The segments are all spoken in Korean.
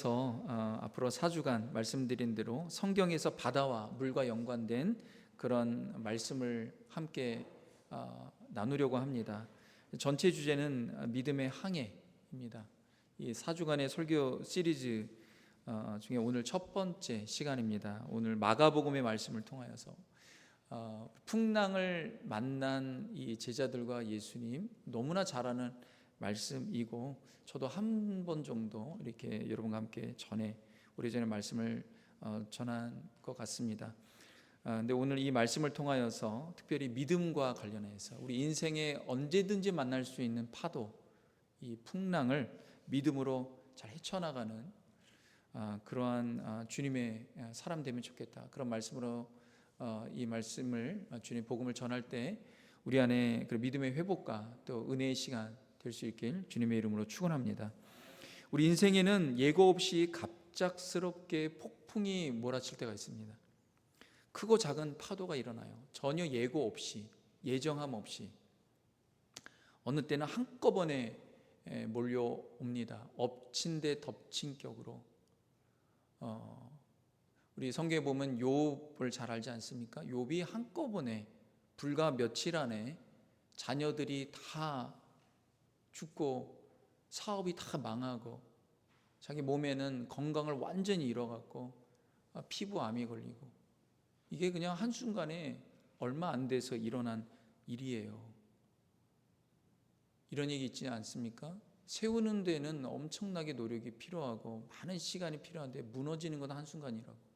앞으로 4주간 말씀드린 대로 성경에서 바다와 물과 연관된 그런 말씀을 함께 나누려고 합니다. 전체 주제는 믿음의 항해입니다. 이 4주간의 설교 시리즈 중에 오늘 첫 번째 시간입니다. 오늘 마가복음의 말씀을 통하여서 풍랑을 만난 이 제자들과 예수님, 너무나 잘 아는 말씀이고 저도 한 번 정도 이렇게 여러분과 함께 오래전에 말씀을 전한 것 같습니다. 근데 오늘 이 말씀을 통하여서 특별히 믿음과 관련해서 우리 인생에 언제든지 만날 수 있는 파도, 이 풍랑을 믿음으로 잘 헤쳐나가는 그러한 주님의 사람 되면 좋겠다, 그런 말씀으로 이 말씀을, 주님 복음을 전할 때 우리 안에 그 믿음의 회복과 또 은혜의 시간 될 수 있길 주님의 이름으로 축원합니다. 우리 인생에는 예고 없이 갑작스럽게 폭풍이 몰아칠 때가 있습니다. 크고 작은 파도가 일어나요. 전혀 예고 없이, 예정함 없이 어느 때는 한꺼번에 몰려옵니다. 엎친 데 덮친 격으로. 우리 성경에 보면 욥을 잘 알지 않습니까? 욥이 한꺼번에 불과 며칠 안에 자녀들이 다 죽고 사업이 다 망하고 자기 몸에는 건강을 완전히 잃어갖고 피부암이 걸리고, 이게 그냥 한순간에 얼마 안 돼서 일어난 일이에요. 이런 얘기 있지 않습니까? 세우는 데는 엄청나게 노력이 필요하고 많은 시간이 필요한데 무너지는 건 한순간이라고.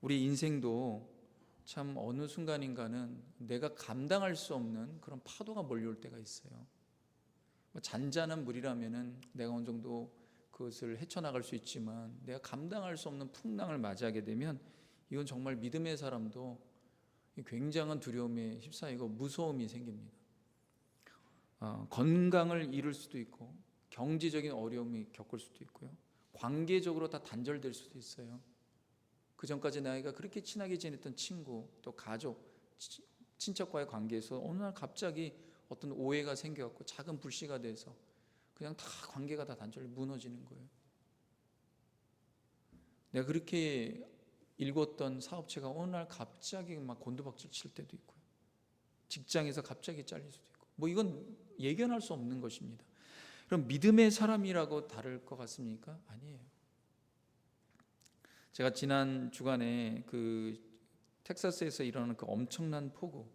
우리 인생도 참 어느 순간인가는 내가 감당할 수 없는 그런 파도가 몰려올 때가 있어요. 잔잔한 물이라면은 내가 어느 정도 그것을 헤쳐나갈 수 있지만 내가 감당할 수 없는 풍랑을 맞이하게 되면 이건 정말 믿음의 사람도 굉장한 두려움에 휩싸이고 무서움이 생깁니다. 건강을 잃을 수도 있고 경제적인 어려움이 겪을 수도 있고요, 관계적으로 다 단절될 수도 있어요. 그 전까지 나이가 그렇게 친하게 지냈던 친구, 또 가족, 친척과의 관계에서 어느 날 갑자기 어떤 오해가 생겨갖고 작은 불씨가 돼서 그냥 다 관계가 다 단절이 무너지는 거예요. 내가 그렇게 일궜던 사업체가 어느 날 갑자기 막 곤두박질 칠 때도 있고요, 직장에서 갑자기 잘릴 수도 있고, 이건 예견할 수 없는 것입니다. 그럼 믿음의 사람이라고 다를 것 같습니까? 아니에요. 제가 지난 주간에 그 텍사스에서 일어나는 그 엄청난 폭우,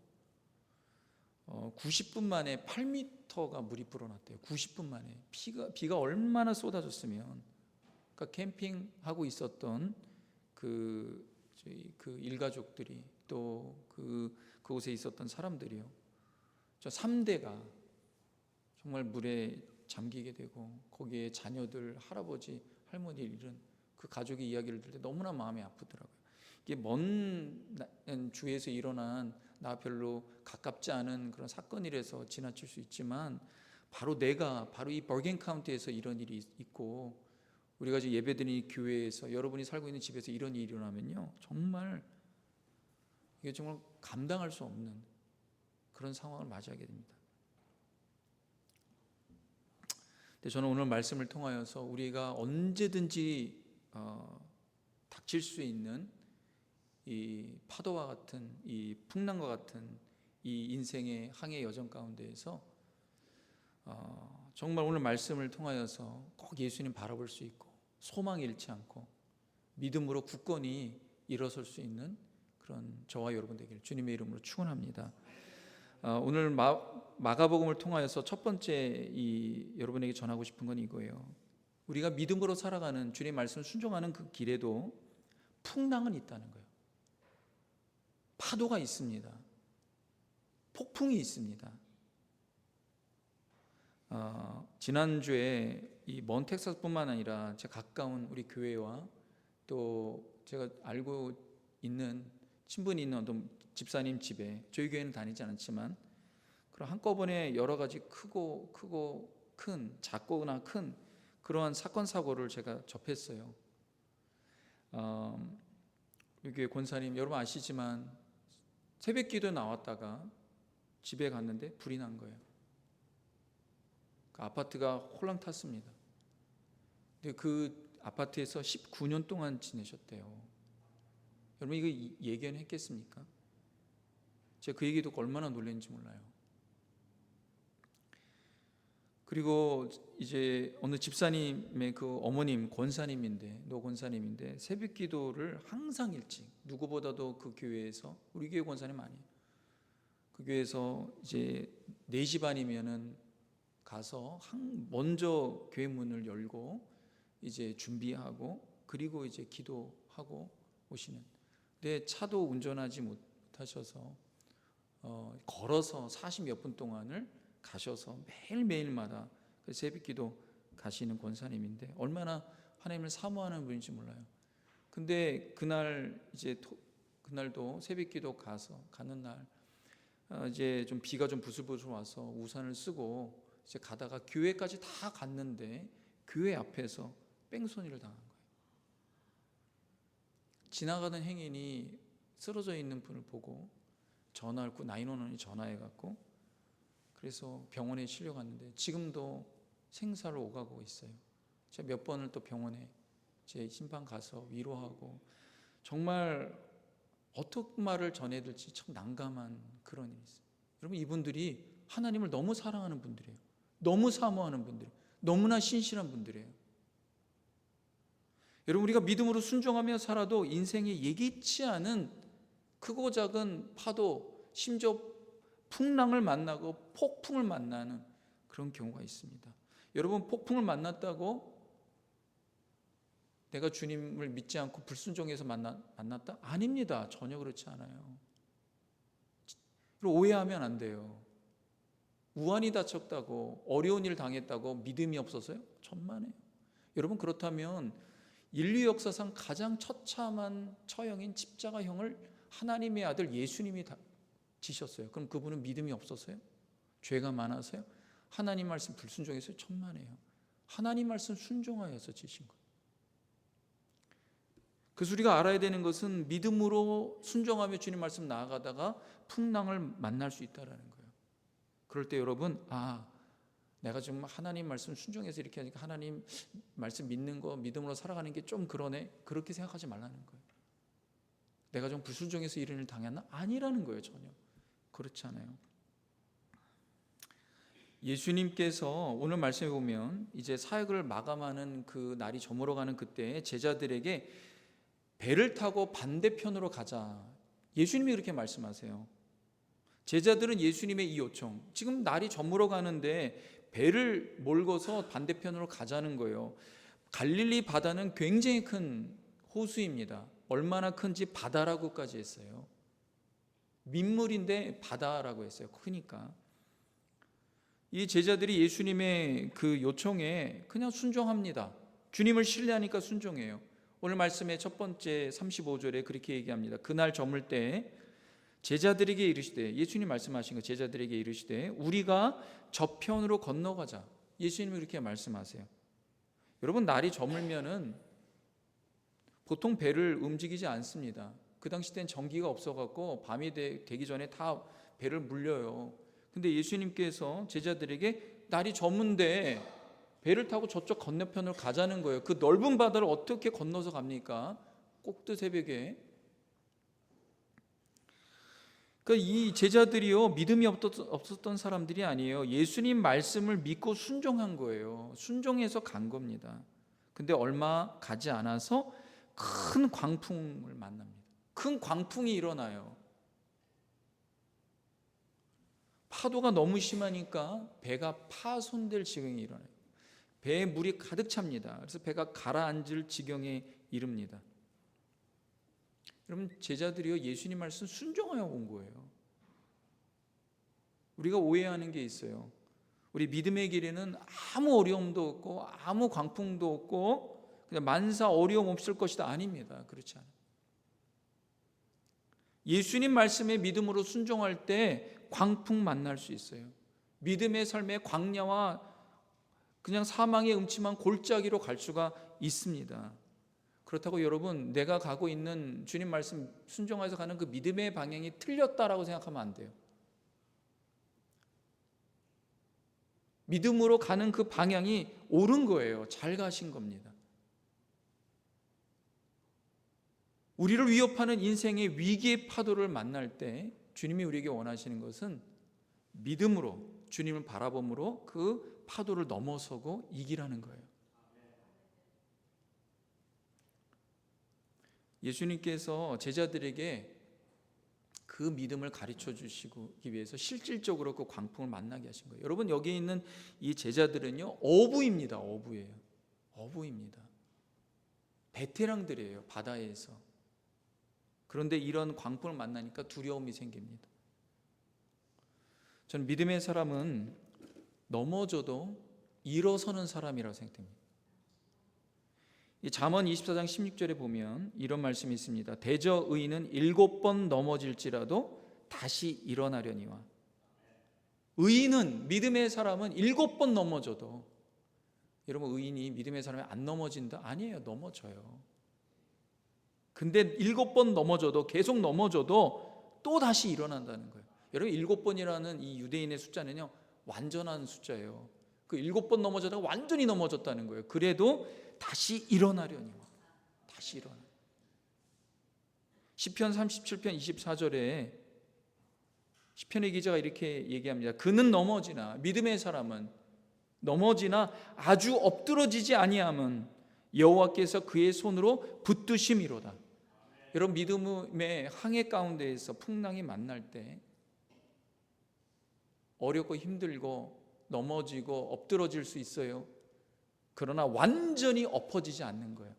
90분 만에 8m가 물이 불어났대요. 90분 만에. 비가 얼마나 쏟아졌으면, 그러니까 캠핑하고 있었던 저희 일가족들이, 또 그곳에 있었던 사람들이요, 저 3대가 정말 물에 잠기게 되고 거기에 자녀들, 할아버지, 할머니 잃은 그 가족의 이야기를 들을 때 너무나 마음이 아프더라고요. 이게 먼 주에서 일어난 나 별로 가깝지 않은 그런 사건이라서 지나칠 수 있지만, 바로 이 버겐 카운티에서 이런 일이 있고 우리가 지금 예배드리는 교회에서, 여러분이 살고 있는 집에서 이런 일이 일어나면요, 이게 정말 감당할 수 없는 그런 상황을 맞이하게 됩니다. 근데 저는 오늘 말씀을 통하여서 우리가 언제든지 닥칠 수 있는 이 파도와 같은, 이 풍랑과 같은 이 인생의 항해 여정 가운데에서 정말 오늘 말씀을 통하여서 꼭 예수님 바라볼 수 있고 소망 잃지 않고 믿음으로 굳건히 일어설 수 있는 그런 저와 여러분 되기를 주님의 이름으로 축원합니다. 오늘 마가복음을 통하여서 첫 번째 여러분에게 전하고 싶은 건 이거예요. 우리가 믿음으로 살아가는, 주님의 말씀을 순종하는 그 길에도 풍랑은 있다는 거예요. 파도가 있습니다. 폭풍이 있습니다. 지난주에 이 먼 텍사스뿐만 아니라 제 가까운 우리 교회와 또 제가 알고 있는 친분이 있는 어떤 집사님 집에, 저희 교회는 다니지 않았지만 그런 한꺼번에 여러 가지 크고 큰, 작거나 큰 그러한 사건 사고를 제가 접했어요. 여기 권사님 여러분 아시지만 새벽 기도 나왔다가 집에 갔는데 불이 난 거예요. 그 아파트가 홀랑 탔습니다. 근데 그 아파트에서 19년 동안 지내셨대요. 여러분 이거 예견했겠습니까? 제가 그 얘기 듣고 얼마나 놀랐는지 몰라요. 그리고 이제 어느 집사님의 그 어머님 노 권사님인데 새벽 기도를 항상 일찍, 누구보다도 그 교회에서, 우리 교회 권사님 아니에요, 그 교회에서 이제 4시 반이면은 가서 먼저 교회 문을 열고 이제 준비하고 그리고 이제 기도하고 오시는. 근데 차도 운전하지 못하셔서 걸어서 40몇 분 동안을 가셔서 매일매일마다 그 새벽기도 가시는 권사님인데 얼마나 하나님을 사모하는 분인지 몰라요. 근데 그날도 새벽기도 가는 날 이제 좀 비가 좀 부슬부슬 와서 우산을 쓰고 이제 가다가 교회까지 다 갔는데 교회 앞에서 뺑소니를 당한 거예요. 지나가던 행인이 쓰러져 있는 분을 보고 전화를 911에 전화해갖고 그래서 병원에 실려갔는데 지금도 생사를 오가고 있어요. 제가 몇 번을 또 병원에 제 심판 가서 위로하고 정말 어떻게 말을 전해야 될지 참 난감한 그런 일이 있어요. 여러분 이분들이 하나님을 너무 사랑하는 분들이에요. 너무 사모하는 분들이에요. 너무나 신실한 분들이에요. 여러분 우리가 믿음으로 순종하며 살아도 인생에 예기치 않은 크고 작은 파도, 심지어 풍랑을 만나고 폭풍을 만나는 그런 경우가 있습니다. 여러분 폭풍을 만났다고 내가 주님을 믿지 않고 불순종해서 만났다? 아닙니다. 전혀 그렇지 않아요. 오해하면 안 돼요. 우환이 다쳤다고, 어려운 일을 당했다고 믿음이 없어서요? 천만에요. 여러분 그렇다면 인류 역사상 가장 처참한 처형인 십자가형을 하나님의 아들 예수님이 지셨어요. 그럼 그분은 믿음이 없어서요? 죄가 많아서요? 하나님 말씀 불순종해서요? 천만에요. 하나님 말씀 순종하여서 지신 거예요. 그래서 우리가 알아야 되는 것은 믿음으로 순종하며 주님 말씀 나아가다가 풍랑을 만날 수 있다는 거예요. 그럴 때 여러분 내가 좀 하나님 말씀 순종해서 이렇게 하니까 하나님 말씀 믿는 거 믿음으로 살아가는 게 좀 그러네, 그렇게 생각하지 말라는 거예요. 내가 좀 불순종해서 이런 일을 당했나? 아니라는 거예요. 전혀 그렇지 않아요. 예수님께서 오늘 말씀에 보면 이제 사역을 마감하는 그 날이 저물어가는 그때 제자들에게 배를 타고 반대편으로 가자, 예수님이 그렇게 말씀하세요. 제자들은 예수님의 이 요청, 지금 날이 저물어 가는데 배를 몰고서 반대편으로 가자는 거예요. 갈릴리 바다는 굉장히 큰 호수입니다. 얼마나 큰지 바다라고까지 했어요. 민물인데 바다라고 했어요. 크니까. 이 제자들이 예수님의 그 요청에 그냥 순종합니다. 주님을 신뢰하니까 순종해요. 오늘 말씀의 첫 번째 35절에 그렇게 얘기합니다. 그날 저물 때 제자들에게 이르시되, 예수님 말씀하신 거, 제자들에게 이르시되 우리가 저편으로 건너가자. 예수님이 그렇게 말씀하세요. 여러분 날이 저물면은 보통 배를 움직이지 않습니다. 그 당시 땐 전기가 없어갖고 밤이 되기 전에 다 배를 물려요. 근데 예수님께서 제자들에게 날이 저문데 배를 타고 저쪽 건너편으로 가자는 거예요. 그 넓은 바다를 어떻게 건너서 갑니까? 꼭두 새벽에. 그러니까 이 제자들이요, 믿음이 없었던 사람들이 아니에요. 예수님 말씀을 믿고 순종한 거예요. 순종해서 간 겁니다. 근데 얼마 가지 않아서 큰 광풍을 만납니다. 큰 광풍이 일어나요. 파도가 너무 심하니까 배가 파손될 지경이 일어나요. 배에 물이 가득 찹니다. 그래서 배가 가라앉을 지경에 이릅니다. 여러분 제자들이요, 예수님 말씀 순종하여 온 거예요. 우리가 오해하는 게 있어요. 우리 믿음의 길에는 아무 어려움도 없고 아무 광풍도 없고 그냥 만사 어려움 없을 것이다. 아닙니다. 그렇지 않아요. 예수님 말씀에 믿음으로 순종할 때 광풍 만날 수 있어요. 믿음의 삶의 광야와 그냥 사망의 음침한 골짜기로 갈 수가 있습니다. 그렇다고 여러분 내가 가고 있는 주님 말씀 순종해서 가는 그 믿음의 방향이 틀렸다라고 생각하면 안 돼요. 믿음으로 가는 그 방향이 옳은 거예요. 잘 가신 겁니다. 우리를 위협하는 인생의 위기의 파도를 만날 때 주님이 우리에게 원하시는 것은 믿음으로, 주님을 바라봄으로 그 파도를 넘어서고 이기라는 거예요. 예수님께서 제자들에게 그 믿음을 가르쳐 주시기 위해서 실질적으로 그 광풍을 만나게 하신 거예요. 여러분, 여기 있는 이 제자들은요, 어부입니다. 어부예요. 어부입니다. 베테랑들이에요. 바다에서. 그런데 이런 광풍을 만나니까 두려움이 생깁니다. 저는 믿음의 사람은 넘어져도 일어서는 사람이라고 생각됩니다. 이 잠언 24장 16절에 보면 이런 말씀이 있습니다. 대저 의인은 7번 넘어질지라도 다시 일어나려니와. 의인은, 믿음의 사람은 7번 넘어져도, 여러분, 의인이 믿음의 사람이 안 넘어진다? 아니에요. 넘어져요. 근데 7번 넘어져도, 계속 넘어져도 또 다시 일어난다는 거예요. 여러분, 7번이라는 이 유대인의 숫자는요, 완전한 숫자예요. 그 7번 넘어져다가 완전히 넘어졌다는 거예요. 그래도 다시 일어나려니와. 다시 일어나. 시편 37편 24절에 시편의 기자가 이렇게 얘기합니다. 그는 넘어지나, 믿음의 사람은 넘어지나 아주 엎드러지지 아니함은 여호와께서 그의 손으로 붙드심이로다. 여러분, 믿음의 항해 가운데에서 풍랑이 만날 때 어렵고 힘들고 넘어지고 엎드러질 수 있어요. 그러나 완전히 엎어지지 않는 거예요.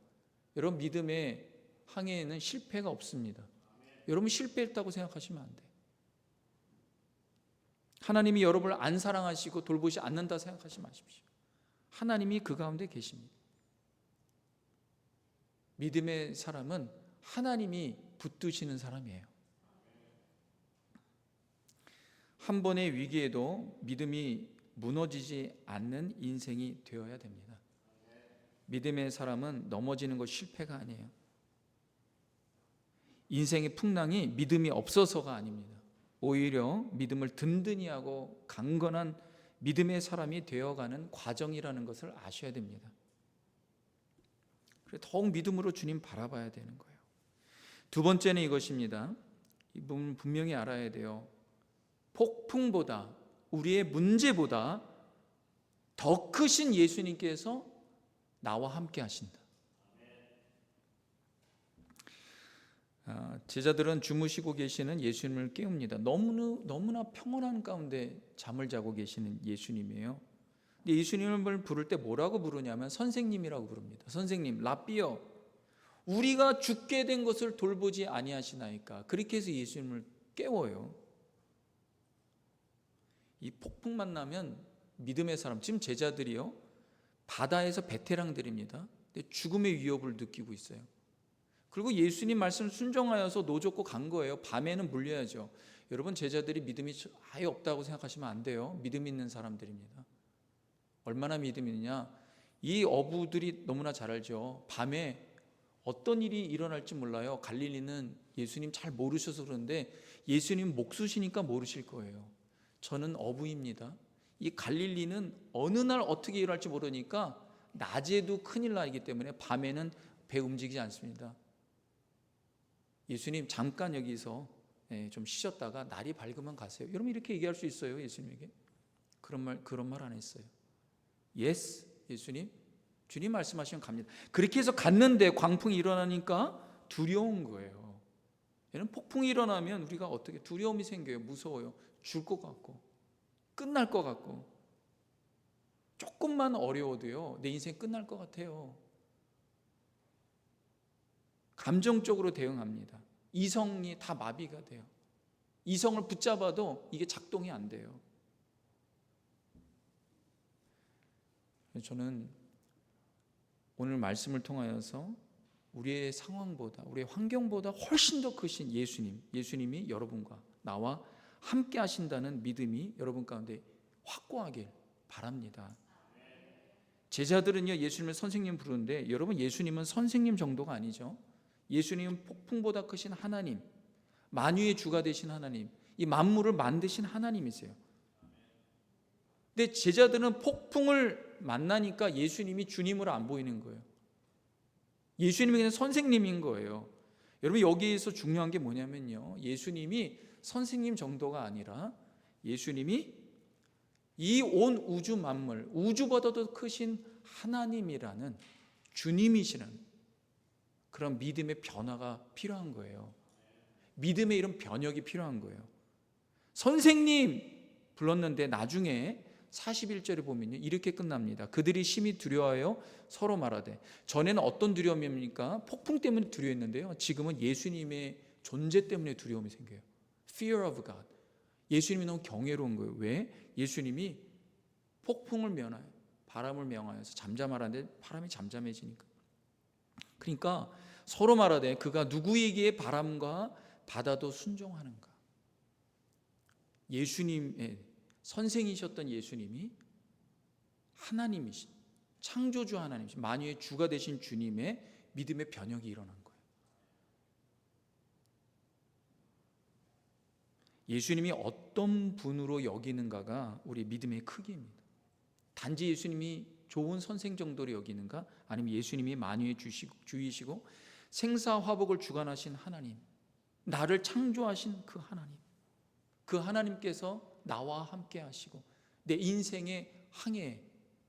여러분, 믿음의 항해에는 실패가 없습니다. 여러분, 실패했다고 생각하시면 안 돼요. 하나님이 여러분을 안 사랑하시고 돌보지 않는다 생각하지 마십시오. 하나님이 그 가운데 계십니다. 믿음의 사람은 하나님이 붙드시는 사람이에요. 한 번의 위기에도 믿음이 무너지지 않는 인생이 되어야 됩니다. 믿음의 사람은 넘어지는 것 실패가 아니에요. 인생의 풍랑이 믿음이 없어서가 아닙니다. 오히려 믿음을 든든히 하고 강건한 믿음의 사람이 되어가는 과정이라는 것을 아셔야 됩니다. 그래서 더욱 믿음으로 주님 바라봐야 되는 거예요. 두 번째는 이것입니다. 이 부분 분명히 알아야 돼요. 폭풍보다, 우리의 문제보다 더 크신 예수님께서 나와 함께 하신다. 제자들은 주무시고 계시는 예수님을 깨웁니다. 너무나 평온한 가운데 잠을 자고 계시는 예수님이에요. 근데 예수님을 부를 때 뭐라고 부르냐면 선생님이라고 부릅니다. 선생님, 라삐여, 우리가 죽게 된 것을 돌보지 아니하시나이까. 그렇게 해서 예수님을 깨워요. 이 폭풍 만나면 믿음의 사람, 지금 제자들이요, 바다에서 베테랑들입니다. 근데 죽음의 위협을 느끼고 있어요. 그리고 예수님 말씀 순종하여서 노젓고 간 거예요. 밤에는 물려야죠. 여러분, 제자들이 믿음이 아예 없다고 생각하시면 안 돼요. 믿음 있는 사람들입니다. 얼마나 믿음이 있느냐, 이 어부들이 너무나 잘 알죠. 밤에 어떤 일이 일어날지 몰라요. 갈릴리는 예수님 잘 모르셔서 그런데 예수님 목수시니까 모르실 거예요. 저는 어부입니다. 이 갈릴리는 어느 날 어떻게 일어날지 모르니까 낮에도 큰일 나기 때문에 밤에는 배 움직이지 않습니다. 예수님 잠깐 여기서 좀 쉬셨다가 날이 밝으면 가세요. 여러분, 이렇게 얘기할 수 있어요. 예수님에게 그런 말 안 했어요. 예스, 예수님, 주님 말씀하시면 갑니다. 그렇게 해서 갔는데 광풍이 일어나니까 두려운 거예요. 얘는 폭풍이 일어나면 우리가 어떻게 두려움이 생겨요. 무서워요. 줄 것 같고 끝날 것 같고, 조금만 어려워도요, 내 인생 끝날 것 같아요. 감정적으로 대응합니다. 이성이 다 마비가 돼요. 이성을 붙잡아도 이게 작동이 안 돼요. 저는 오늘 말씀을 통하여서 우리의 상황보다, 우리의 환경보다 훨씬 더 크신 예수님이 여러분과 나와 함께 하신다는 믿음이 여러분 가운데 확고하길 바랍니다. 제자들은요, 예수님을 선생님 부르는데, 여러분, 예수님은 선생님 정도가 아니죠. 예수님은 폭풍보다 크신 하나님, 만유의 주가 되신 하나님, 이 만물을 만드신 하나님이세요. 근데 제자들은 폭풍을 만나니까 예수님이 주님으로 안 보이는 거예요. 예수님이 그냥 선생님인 거예요. 여러분, 여기에서 중요한 게 뭐냐면요, 예수님이 선생님 정도가 아니라 예수님이 이 온 우주 만물, 우주보다도 크신 하나님이라는 주님이시는 그런 믿음의 변화가 필요한 거예요. 믿음의 이런 변혁이 필요한 거예요. 선생님 불렀는데 나중에 41절에 보면요, 이렇게 끝납니다. 그들이 심히 두려워하여 서로 말하되, 전에는 어떤 두려움입니까? 폭풍 때문에 두려워했는데요, 지금은 예수님의 존재 때문에 두려움이 생겨요. Fear of God. 예수님이 너무 경외로운 거예요. 왜? 예수님이 폭풍을 면하여 바람을 명하여서 잠잠하라는데 바람이 잠잠해지니까. 그러니까 서로 말하되 그가 누구에게 바람과 바다도 순종하는가. 예수님의 선생이셨던 예수님이 하나님이신, 창조주 하나님이신, 만유의 주가 되신 주님의 믿음의 변혁이 일어난 거예요. 예수님이 어떤 분으로 여기는가가 우리 믿음의 크기입니다. 단지 예수님이 좋은 선생 정도로 여기는가, 아니면 예수님이 만유의 주이시고 생사화복을 주관하신 하나님, 나를 창조하신 그 하나님, 그 하나님께서 나와 함께 하시고 내 인생의 항해,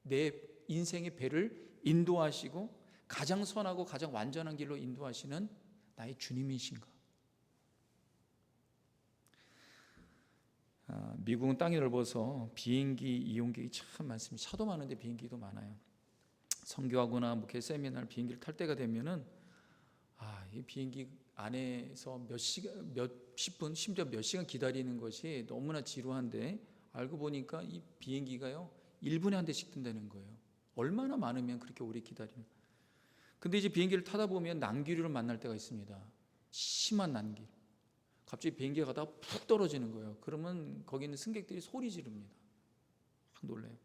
내 인생의 배를 인도하시고 가장 선하고 가장 완전한 길로 인도하시는 나의 주님이신가. 미국은 땅이 넓어서 비행기 이용객이 참 많습니다. 차도 많은데 비행기도 많아요. 선교하거나 목회 세미나를 비행기를 탈 때가 되면은 이 비행기 안에서 몇십 분, 심지어 몇 시간 기다리는 것이 너무나 지루한데, 알고 보니까 이 비행기가요 1분에 한 대씩 뜬다는 거예요. 얼마나 많으면 그렇게 오래 기다리는. 근데 이제 비행기를 타다 보면 난기류를 만날 때가 있습니다. 심한 난기. 갑자기 비행기가 가다가 푹 떨어지는 거예요. 그러면 거기 있는 승객들이 소리 지릅니다. 놀래요.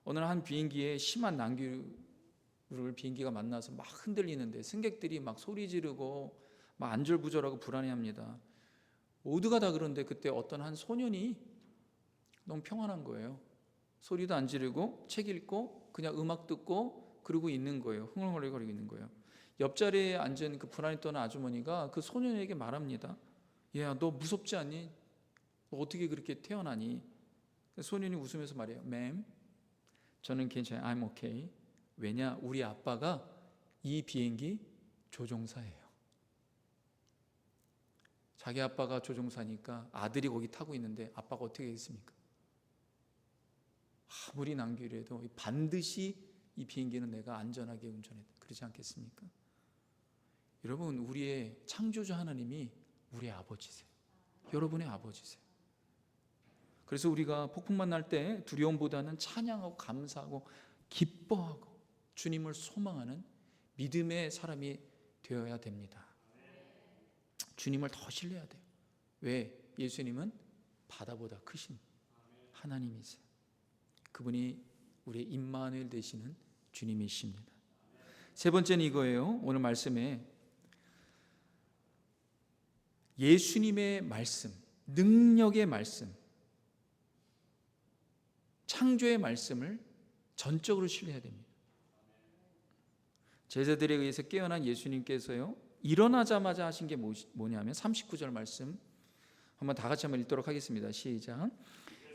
어느 날 한 비행기에 심한 난기류를 비행기가 만나서 막 흔들리는데 승객들이 막 소리 지르고 막 안절부절하고 불안해합니다. 모두가 다 그런데 그때 어떤 한 소년이 너무 평안한 거예요. 소리도 안 지르고 책 읽고 그냥 음악 듣고 그러고 있는 거예요. 흥얼흥얼거리고 있는 거예요. 옆자리에 앉은 그 불안이 떠는 아주머니가 그 소년에게 말합니다. 야, 너 무섭지 않니? 너 어떻게 그렇게 태어나니? 소년이 웃으면서 말해요. Ma'am, 저는 괜찮아요. I'm okay. 왜냐? 우리 아빠가 이 비행기 조종사예요. 자기 아빠가 조종사니까 아들이 거기 타고 있는데 아빠가 어떻게 하겠습니까? 아무리 난기라도 반드시 이 비행기는 내가 안전하게 운전했다. 그러지 않겠습니까? 여러분, 우리의 창조주 하나님이 우리의 아버지세요. 여러분의 아버지세요. 그래서 우리가 폭풍 만날 때 두려움보다는 찬양하고 감사하고 기뻐하고 주님을 소망하는 믿음의 사람이 되어야 됩니다. 주님을 더 신뢰해야 돼요. 왜? 예수님은 바다보다 크신 하나님이세요. 그분이 우리의 임마누엘 되시는 주님이십니다. 세 번째는 이거예요. 오늘 말씀에 예수님의 말씀, 능력의 말씀, 창조의 말씀을 전적으로 신뢰해야 됩니다. 제자들에 의해서 깨어난 예수님께서요, 일어나자마자 하신 게 뭐냐면 39절 말씀 한번 다 같이 한번 읽도록 하겠습니다. 시작.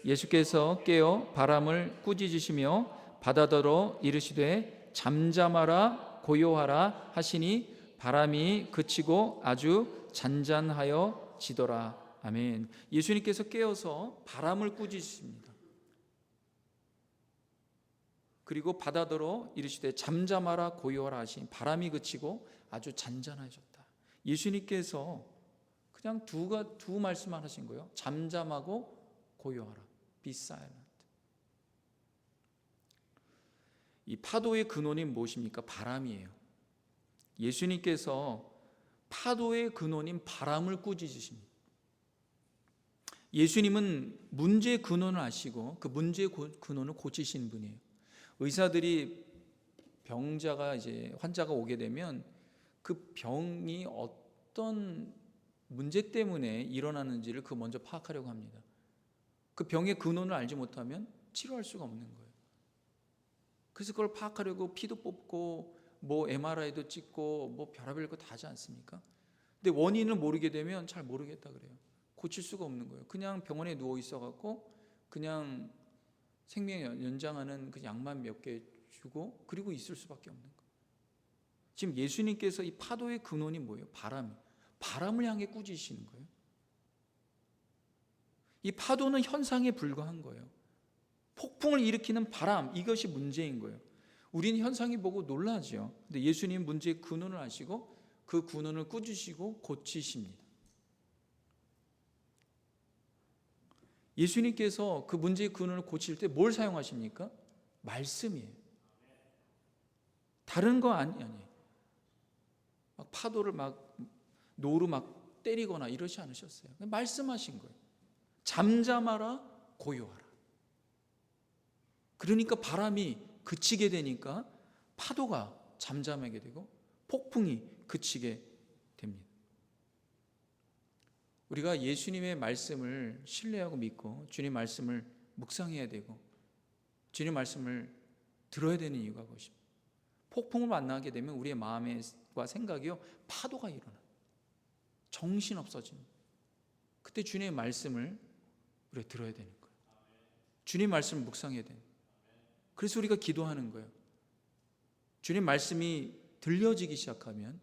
예수께서 깨어 바람을 꾸짖으시며 바다더러 이르시되 잠잠하라 고요하라 하시니 바람이 그치고 아주 잔잔하여 지더라. 아멘. 예수님께서 깨어서 바람을 꾸짖으십니다. 그리고 바다더러 이르시되 잠잠하라 고요하라 하시니 바람이 그치고 아주 잔잔해졌다. 예수님께서 그냥 두 말씀만 하신 거예요. 잠잠하고 고요하라. Be silent. 이 파도의 근원이 무엇입니까? 바람이에요. 예수님께서 파도의 근원인 바람을 꾸짖으십니다. 예수님은 문제의 근원을 아시고 그 문제의 근원을 고치시는 분이에요. 의사들이 환자가 오게 되면 그 병이 어떤 문제 때문에 일어나는지를 먼저 파악하려고 합니다. 그 병의 근원을 알지 못하면 치료할 수가 없는 거예요. 그래서 그걸 파악하려고 피도 뽑고 뭐 MRI도 찍고 뭐 별의별 거 다 하지 않습니까? 근데 원인을 모르게 되면 잘 모르겠다 그래요. 고칠 수가 없는 거예요. 그냥 병원에 누워 있어갖고 그냥 생명 연장하는 그 약만 몇 개 주고 그리고 있을 수밖에 없는 거예요. 지금 예수님께서 이 파도의 근원이 뭐예요? 바람을 향해 꾸짖으시는 거예요. 이 파도는 현상에 불과한 거예요. 폭풍을 일으키는 바람, 이것이 문제인 거예요. 우리는 현상이 보고 놀라죠. 근데 예수님 문제의 근원을 아시고 그 근원을 꾸짖으시고 고치십니다. 예수님께서 그 문제의 근원을 고칠 때 뭘 사용하십니까? 말씀이에요. 다른 거 아니에요. 막 파도를 막 노루 막 때리거나 이러지 않으셨어요. 말씀하신 거예요. 잠잠하라, 고요하라. 그러니까 바람이 그치게 되니까 파도가 잠잠하게 되고 폭풍이 그치게 됩니다. 우리가 예수님의 말씀을 신뢰하고 믿고 주님 말씀을 묵상해야 되고 주님 말씀을 들어야 되는 이유가 그것입니다. 폭풍을 만나게 되면 우리의 마음과 생각이요 파도가 일어나 정신 없어집니다. 그때 주님의 말씀을 우리가 들어야 되는 거예요. 주님 말씀을 묵상해야 되는 거예요. 그래서 우리가 기도하는 거예요. 주님 말씀이 들려지기 시작하면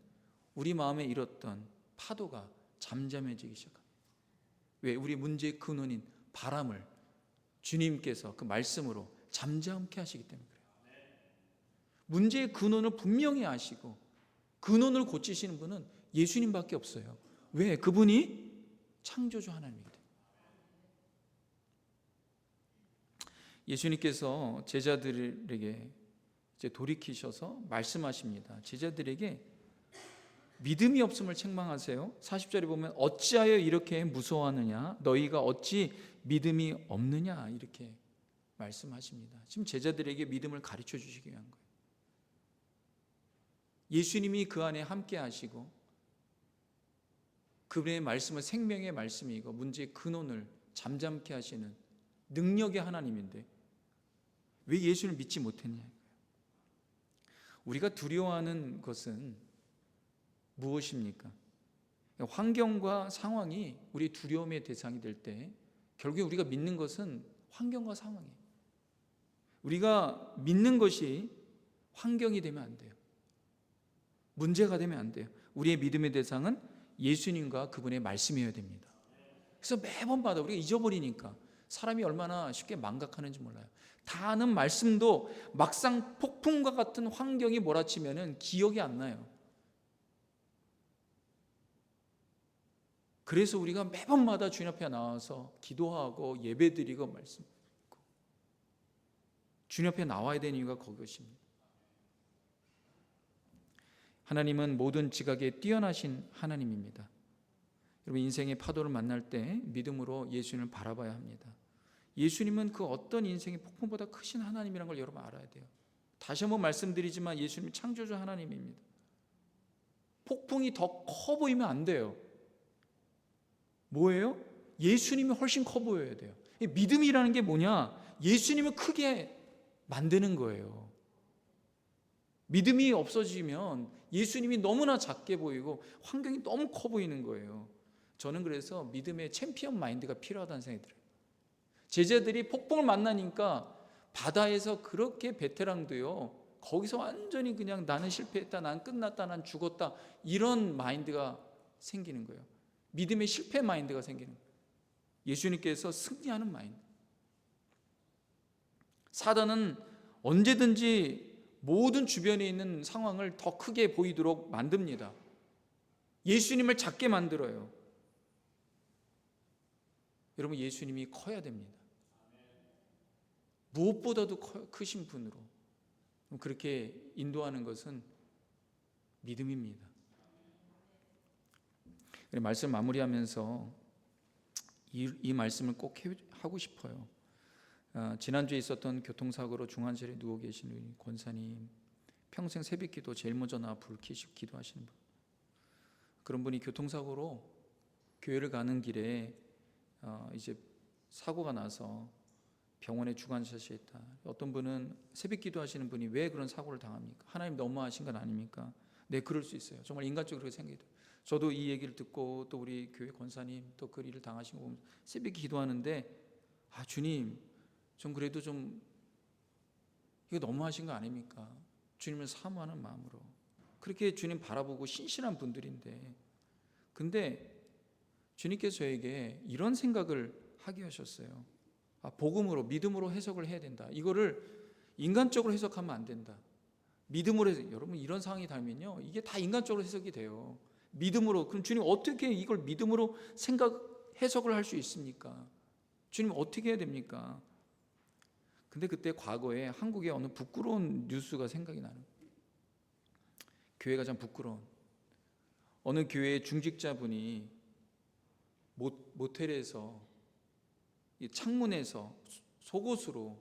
우리 마음에 일었던 파도가 잠잠해지기 시작합니다. 왜? 우리 문제의 근원인 바람을 주님께서 그 말씀으로 잠잠케 하시기 때문에 그래요. 문제의 근원을 분명히 아시고 근원을 고치시는 분은 예수님밖에 없어요. 왜? 그분이 창조주 하나님이기 때문에. 예수님께서 제자들에게 이제 돌이키셔서 말씀하십니다. 제자들에게 믿음이 없음을 책망하세요. 40절에 보면 어찌하여 이렇게 무서워하느냐, 너희가 어찌 믿음이 없느냐, 이렇게 말씀하십니다. 지금 제자들에게 믿음을 가르쳐 주시기 위한 거예요. 예수님이 그 안에 함께 하시고 그분의 말씀은 생명의 말씀이고 문제의 근원을 잠잠케 하시는 능력의 하나님인데 왜 예수를 믿지 못했냐. 우리가 두려워하는 것은 무엇입니까? 환경과 상황이 우리 두려움의 대상이 될 때 결국에 우리가 믿는 것은 환경과 상황이에요. 우리가 믿는 것이 환경이 되면 안 돼요. 문제가 되면 안 돼요. 우리의 믿음의 대상은 예수님과 그분의 말씀이어야 됩니다. 그래서 매번마다 우리가 잊어버리니까 사람이 얼마나 쉽게 망각하는지 몰라요. 다 아는 말씀도 막상 폭풍과 같은 환경이 몰아치면 기억이 안 나요. 그래서 우리가 매번마다 주님 앞에 나와서 기도하고 예배드리고 말씀 듣고 주님 앞에 나와야 되는 이유가 그것입니다. 하나님은 모든 지각에 뛰어나신 하나님입니다. 여러분 인생의 파도를 만날 때 믿음으로 예수님을 바라봐야 합니다. 예수님은 그 어떤 인생의 폭풍보다 크신 하나님이라는 걸 여러분 알아야 돼요. 다시 한번 말씀드리지만 예수님은 창조주 하나님입니다. 폭풍이 더 커 보이면 안 돼요. 뭐예요? 예수님이 훨씬 커 보여야 돼요. 믿음이라는 게 뭐냐? 예수님을 크게 만드는 거예요. 믿음이 없어지면 예수님이 너무나 작게 보이고 환경이 너무 커 보이는 거예요. 저는 그래서 믿음의 챔피언 마인드가 필요하다는 생각이 들어요. 제자들이 폭풍을 만나니까 바다에서 그렇게 베테랑도요 거기서 완전히 그냥 나는 실패했다, 난 끝났다, 난 죽었다 이런 마인드가 생기는 거예요. 믿음의 실패 마인드가 생기는 거예요. 예수님께서 승리하는 마인드. 사단은 언제든지 모든 주변에 있는 상황을 더 크게 보이도록 만듭니다. 예수님을 작게 만들어요. 여러분 예수님이 커야 됩니다. 무엇보다도 크신 분으로 그렇게 인도하는 것은 믿음입니다. 말씀 마무리하면서 이 말씀을 꼭 하고 싶어요. 지난주에 있었던 교통사고로 중환자실에 누워 계신 우리 권사님, 평생 새벽기도 제일 먼저 나와 불 켜시고 기도하시는 분, 그런 분이 교통사고로 교회를 가는 길에 이제 사고가 나서 병원에 주간처치했다. 어떤 분은 새벽 기도하시는 분이 왜 그런 사고를 당합니까? 하나님 너무하신 건 아닙니까? 네, 그럴 수 있어요. 정말 인간적으로 그렇게 생각이 돼요. 저도 이 얘기를 듣고 또 우리 교회 권사님 또 그 일을 당하신 거 보면 새벽 기도하는데 주님 좀 그래도 좀 이거 너무하신 거 아닙니까? 주님을 사모하는 마음으로 그렇게 주님 바라보고 신실한 분들인데, 근데 주님께서 저에게 이런 생각을 하게 하셨어요. 복음으로 믿음으로 해석을 해야 된다. 이거를 인간적으로 해석하면 안 된다. 믿음으로 여러분 이런 상황이 닿으면요 이게 다 인간적으로 해석이 돼요. 믿음으로. 그럼 주님 어떻게 이걸 믿음으로 해석을 할 수 있습니까? 주님 어떻게 해야 됩니까? 근데 그때 과거에 한국에 어느 부끄러운 뉴스가 생각이 나는 거예요. 교회가 참 부끄러운, 어느 교회의 중직자분이 모텔에서 이 창문에서 속옷으로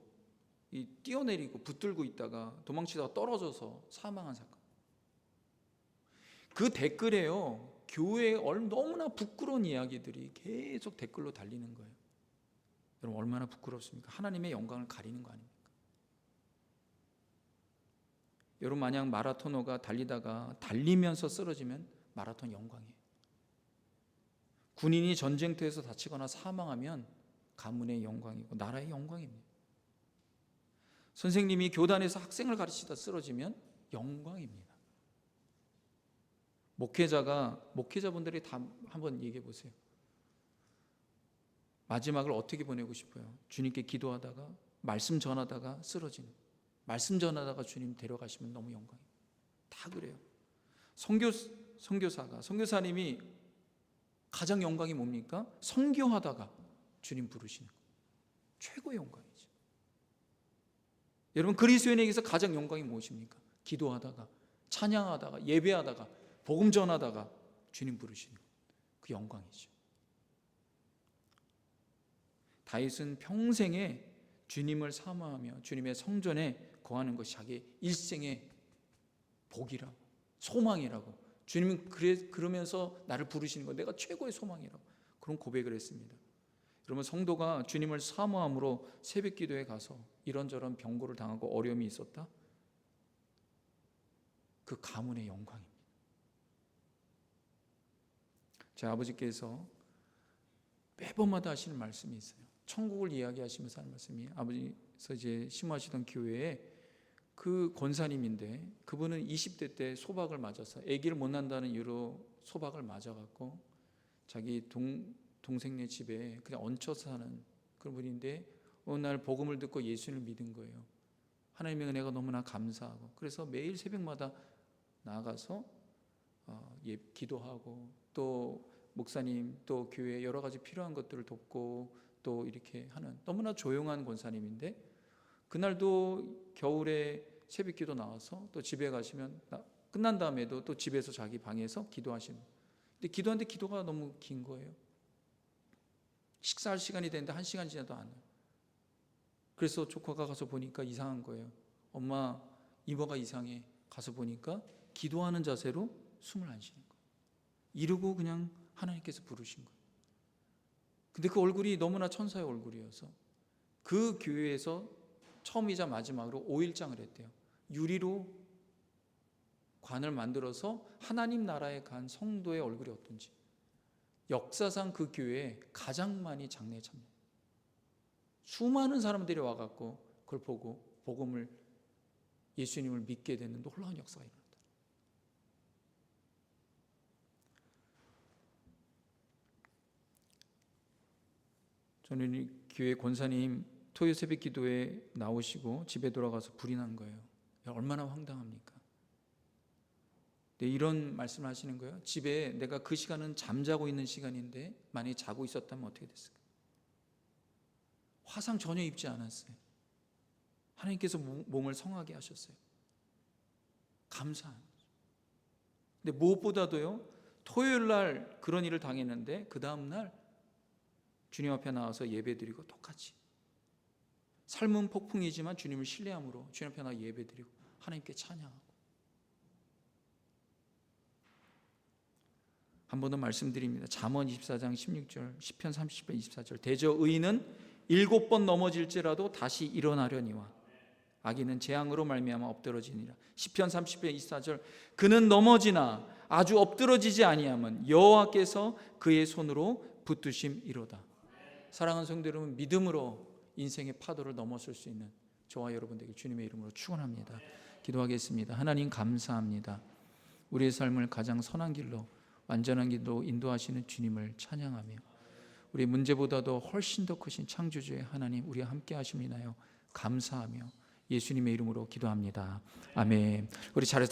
뛰어내리고 붙들고 있다가 도망치다가 떨어져서 사망한 사건. 그 댓글에요 교회에 너무나 부끄러운 이야기들이 계속 댓글로 달리는 거예요. 여러분 얼마나 부끄럽습니까? 하나님의 영광을 가리는 거 아닙니까? 여러분 만약 마라토너가 달리면서 쓰러지면 마라톤 영광이에요. 군인이 전쟁터에서 다치거나 사망하면 가문의 영광이고 나라의 영광입니다. 선생님이 교단에서 학생을 가르치다 쓰러지면 영광입니다. 목회자분들이 다 한번 얘기해 보세요. 마지막을 어떻게 보내고 싶어요? 주님께 기도하다가 말씀 전하다가 쓰러지는, 말씀 전하다가 주님 데려가시면 너무 영광이에요. 다 그래요. 선교사님이 가장 영광이 뭡니까? 선교하다가 주님 부르시는 거. 최고의 영광이죠. 여러분 그리스도인에게서 가장 영광이 무엇입니까? 기도하다가 찬양하다가 예배하다가 복음 전하다가 주님 부르시는 것. 그 영광이죠. 다윗은 평생에 주님을 사모하며 주님의 성전에 거하는 것이 자기 일생의 복이라고, 소망이라고, 주님은 그러면서 나를 부르시는 것 내가 최고의 소망이라고 그런 고백을 했습니다. 여러분 성도가 주님을 사모함으로 새벽 기도에 가서 이런저런 병고를 당하고 어려움이 있었다? 그 가문의 영광입니다. 제 아버지께서 매번마다 하시는 말씀이 있어요. 천국을 이야기하시면서 하는 말씀이, 아버지께서 이제 심호하시던 교회에 그 권사님인데 그분은 20대 때 소박을 맞아서 아기를 못 낳는다는 이유로 소박을 맞아갖고 자기 동생네 집에 그냥 얹혀서 사는 그런 분인데 어느 날 복음을 듣고 예수님을 믿은 거예요. 하나님의 은혜가 너무나 감사하고 그래서 매일 새벽마다 나아가서 기도하고 또 목사님 또 교회 여러 가지 필요한 것들을 돕고 또 이렇게 하는 너무나 조용한 권사님인데, 그날도 겨울에 새벽 기도 나와서 또 집에 가시면 끝난 다음에도 또 집에서 자기 방에서 기도하시는. 근데 기도하는데 기도가 너무 긴 거예요. 식사할 시간이 됐는데 1시간 지나도 안 와요. 그래서 조카가 가서 보니까 이상한 거예요. 엄마 이모가 이상해. 가서 보니까 기도하는 자세로 숨을 안 쉬는 거예요. 이러고 그냥 하나님께서 부르신 거예요. 근데 그 얼굴이 너무나 천사의 얼굴이어서 그 교회에서 처음이자 마지막으로 5일장을 했대요. 유리로 관을 만들어서 하나님 나라에 간 성도의 얼굴이 어떤지, 역사상 그 교회에 가장 많이 장례에 참여, 수많은 사람들이 와갖고 그걸 보고 복음을, 예수님을 믿게 되는 놀라운 역사가 일어났다. 저는 이 교회 권사님 토요 새벽 기도에 나오시고 집에 돌아가서 불이 난 거예요. 얼마나 황당합니까? 네, 이런 말씀을 하시는 거예요. 집에 내가 그 시간은 잠자고 있는 시간인데 만약에 자고 있었다면 어떻게 됐을까? 화상 전혀 입지 않았어요. 하나님께서 몸을 성하게 하셨어요. 감사한 거죠. 근데 무엇보다도요, 토요일 날 그런 일을 당했는데 그 다음 날 주님 앞에 나와서 예배드리고 똑같이 삶은 폭풍이지만 주님을 신뢰함으로 주님 앞에 나와 예배드리고 하나님께 찬양하고. 한 번 더 말씀드립니다. 잠언 24장 16절, 시편 30편 24절. 대저 의인은 7번 넘어질지라도 다시 일어나려니와 악인은 재앙으로 말미암아 엎드러지니라. 시편 30편 24절 그는 넘어지나 아주 엎드러지지 아니하면 여호와께서 그의 손으로 붙드심이로다. 사랑하는 성도 여러분, 믿음으로 인생의 파도를 넘어설 수 있는 저와 여러분들에게 주님의 이름으로 축원합니다. 기도하겠습니다. 하나님 감사합니다. 우리의 삶을 가장 선한 길로 완전한 길로 인도하시는 주님을 찬양하며 우리 문제보다도 훨씬 더 크신 창조주의 하나님 우리와 함께 하심이나요 감사하며 예수님의 이름으로 기도합니다. 아멘. 우리 차례